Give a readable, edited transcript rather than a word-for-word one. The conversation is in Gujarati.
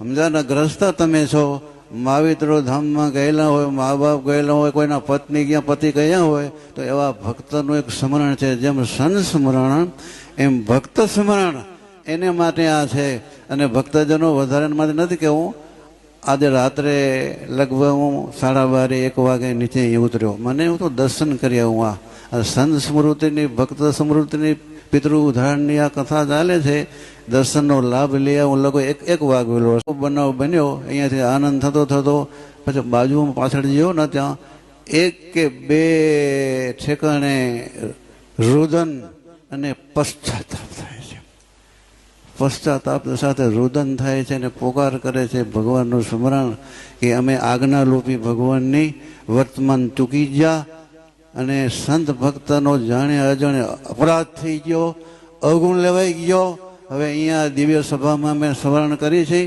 સમજાના ગ્રસ્ત તમે છો, માવિત્રો ધામમાં ગયેલા હોય, મા બાપ ગયેલા હોય, કોઈના પત્ની ગયા, પતિ ગયા હોય, તો એવા ભક્તનું એક સ્મરણ છે. જેમ સંત સ્મરણ એમ ભક્ત સ્મરણ એને માટે આ છે. અને ભક્તજનો વધારે માટે નથી કે હું આજે રાત્રે લગભગ હું 12:30 1 વાગે નીચે ઉતર્યો, મને હું તો દર્શન કરી આવું. આ સંત સ્મૃતિની, ભક્ત સ્મૃતિની, પિતૃ ઉદાહરણની આ કથા ચાલે છે. દર્શનનો લાભ લઈ આવું. લગભગ 1 વાગેલો બનાવ બન્યો. અહીંયાથી આનંદ થતો થતો પછી બાજુમાં પાછળ ગયો ને ત્યાં 1 કે 2 ઠેકાણે રુદન અને પશ્ચાતાપ થાય છે. પશ્ચાતાપ સાથે રુદન થાય છે અને પોકાર કરે છે ભગવાનનું સ્મરણ કે અમે આજ્ઞારૂપી ભગવાનની વર્તમાન ચૂકી ગયા અને સંત ભક્તનો જાણે અજાણે અપરાધ થઈ ગયો, અવગુણ લેવાઈ ગયો. હવે અહીંયા દિવ્ય સભામાં અમે સ્મરણ કરી છે.